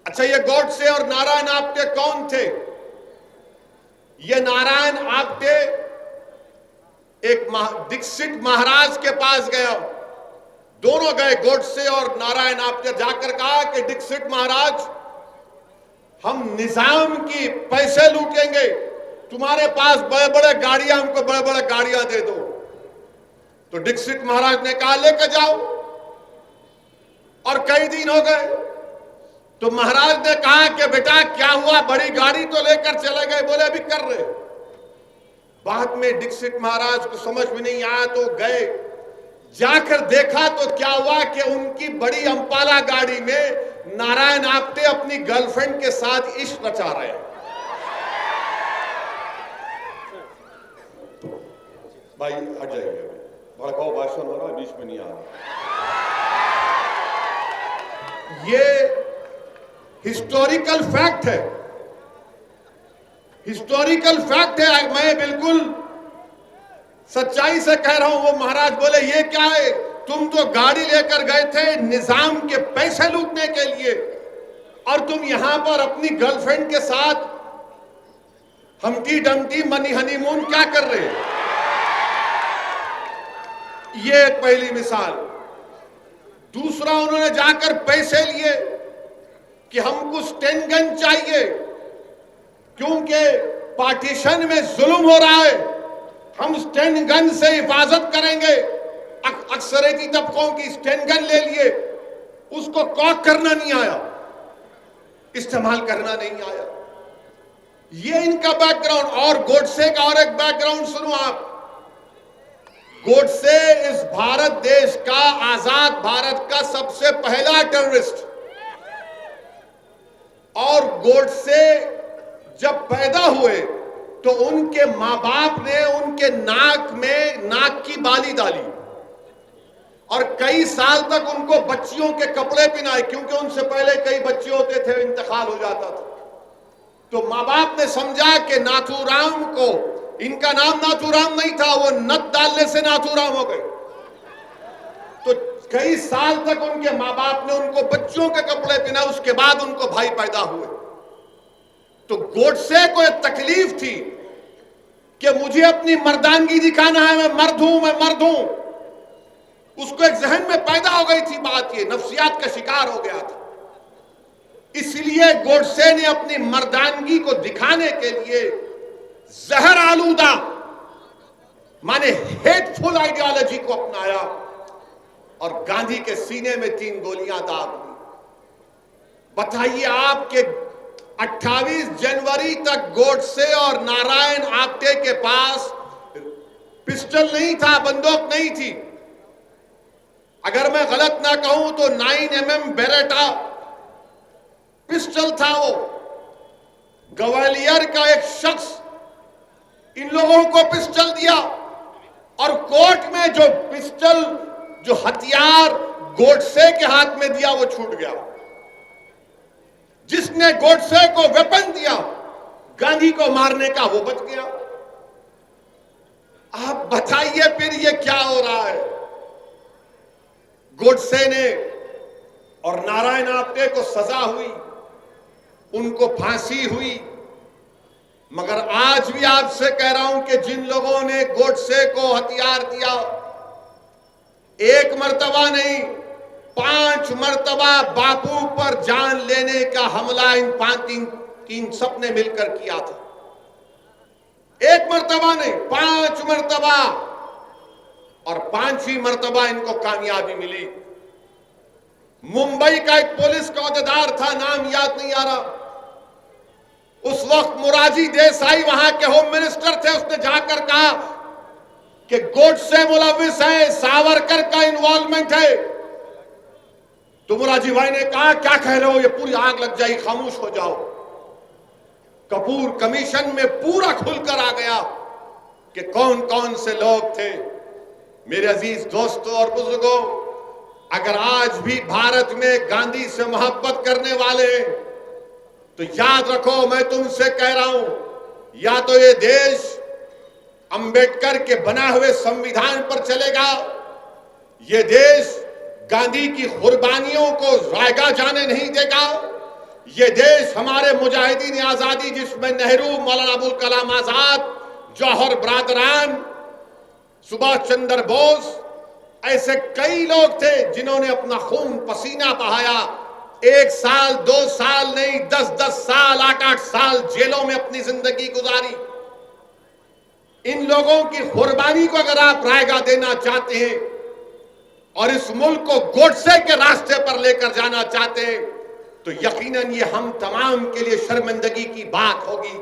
اچھا، یہ گوڈسے اور نارائن آپٹے کون تھے؟ یہ نارائن آپٹے ایک دکشت مہاراج کے پاس گیا، دونوں گئے، گوڈسے اور نارائن آپٹے، جا کر کہا کہ دکشت مہاراج، ہم نظام کی پیسے لوٹیں گے، تمہارے پاس بڑے بڑے گاڑیاں، ہم کو بڑے بڑے گاڑیاں دے دو۔ تو دکشت مہاراج نے کہا لے کے جاؤ، اور کئی دن ہو گئے تو مہاراج نے کہا کہ بیٹا کیا ہوا، بڑی گاڑی تو لے کر چلے گئے، بولے ابھی کر رہے۔ بعد میں دکشت مہاراج کو سمجھ میں نہیں آیا تو گئے، جا کر دیکھا تو کیا ہوا کہ ان کی بڑی امپالہ گاڑی میں نارائن آپٹے اپنی گرل فرینڈ کے ساتھ عشق رچا رہے ہیں۔ بھائی ہٹ جائیے، بھڑکاؤ بھاشن ہو رہا ہے، بیچ میں نہیں آ رہا۔ یہ ہسٹوریکل فیکٹ ہے، ہسٹوریکل فیکٹ ہے، میں بالکل سچائی سے کہہ رہا ہوں۔ وہ مہاراج بولے یہ کیا ہے، تم تو گاڑی لے کر گئے تھے نظام کے پیسے لوٹنے کے لیے، اور تم یہاں پر اپنی گرل فرینڈ کے ساتھ ہمٹی ڈمٹی منی ہنی مون کیا کر رہے؟ یہ ایک پہلی مثال۔ دوسرا، انہوں نے جا کر پیسے لیے کہ ہم کو سٹین گن چاہیے کیونکہ پارٹیشن میں ظلم ہو رہا ہے، ہم سٹین گن سے حفاظت کریں گے۔ اکثریتی طبقوں کی سٹین گن لے لیے، اس کو کاک کرنا نہیں آیا، استعمال کرنا نہیں آیا۔ یہ ان کا بیک گراؤنڈ۔ اور گوڈسے کا اور ایک بیک گراؤنڈ سنو آپ۔ گوڈسے اس بھارت دیش کا، آزاد بھارت کا سب سے پہلا ٹیررسٹ، اور گوڈسے جب پیدا ہوئے تو ان کے ماں باپ نے ان کے ناک میں ناک کی بالی ڈالی، اور کئی سال تک ان کو بچیوں کے کپڑے پہنائے، کیونکہ ان سے پہلے کئی بچے ہوتے تھے، انتقال ہو جاتا تھا۔ تو ماں باپ نے سمجھا کہ ناتھو رام کو، ان کا نام ناتھو رام نہیں تھا، وہ نت ڈالنے سے ناتھو رام ہو گئے۔ تو کئی سال تک ان کے ماں باپ نے ان کو بچوں کے کپڑے پہنائے، اس کے بعد ان کو بھائی پیدا ہوئے۔ تو گوڈسے کو ایک تکلیف تھی کہ مجھے اپنی مردانگی دکھانا ہے، میں مرد ہوں، میں مرد ہوں۔ اس کو ایک ذہن میں پیدا ہو گئی تھی بات، یہ نفسیات کا شکار ہو گیا تھا۔ اس لیے گوڈسے نے اپنی مردانگی کو دکھانے کے لیے زہر آلودہ مانے ہیٹ فل آئیڈیالوجی کو اپنایا، اور گاندھی کے سینے میں 3 گولیاں داغ دی۔ بتائیے آپ کہ 28 جنوری تک گوڈسے اور نارائن آپٹے کے پاس پسٹل نہیں تھا، بندوق نہیں تھی۔ اگر میں غلط نہ کہوں تو 9mm بیریٹا پسٹل تھا۔ وہ گوالیر کا ایک شخص ان لوگوں کو پسٹل دیا، اور کورٹ میں جو پسٹل، جو ہتھیار گوڈسے کے ہاتھ میں دیا وہ چھوٹ گیا۔ جس نے گوڈسے کو ویپن دیا گاندھی کو مارنے کا، وہ بچ گیا۔ آپ بتائیے پھر یہ کیا ہو رہا ہے؟ گوڈسے نے اور نارائن آپٹے کو سزا ہوئی، ان کو پھانسی ہوئی، مگر آج بھی آپ سے کہہ رہا ہوں کہ جن لوگوں نے گوڈسے کو ہتھیار دیا، ایک مرتبہ نہیں 5 مرتبہ باپو پر جان لینے کا حملہ ان تین سب نے مل کر کیا تھا۔ ایک مرتبہ نہیں، 5 مرتبہ، اور 5ویں مرتبہ ان کو کامیابی ملی۔ ممبئی کا ایک پولیس کا عہدیدار تھا، نام یاد نہیں آ رہا، اس وقت موراجی دیسائی وہاں کے ہوم منسٹر تھے، اس نے جا کر کہا کہ گوڈسے ملوث ہے، ساورکر کا انوالومنٹ ہے۔ تو موراجی بھائی نے کہا کیا کہہ رہے ہو، یہ پوری آگ لگ جائے، خاموش ہو جاؤ۔ کپور کمیشن میں پورا کھل کر آ گیا کہ کون کون سے لوگ تھے۔ میرے عزیز دوستوں اور بزرگوں، اگر آج بھی بھارت میں گاندھی سے محبت کرنے والے ہیں تو یاد رکھو، میں تم سے کہہ رہا ہوں، یا تو یہ دیش امبیڈکر کے بنا ہوئے سمویدھان پر چلے گا، یہ دیش گاندھی کی قربانیوں کو رائگاں جانے نہیں دے گا، یہ دیش ہمارے مجاہدین آزادی جس میں نہرو، مولانا ابوالکلام آزاد، جوہر برادران، سبھاش چندر بوس، ایسے کئی لوگ تھے جنہوں نے اپنا خون پسینہ بہایا، 1 سال 2 سال نہیں، 10 سال 8 سال جیلوں میں اپنی زندگی گزاری۔ ان لوگوں کی قربانی کو اگر آپ رائے گاہ دینا چاہتے ہیں اور اس ملک کو گوڈسے کے راستے پر لے کر جانا چاہتے ہیں تو یقیناً یہ ہم تمام کے لیے شرمندگی کی بات ہوگی۔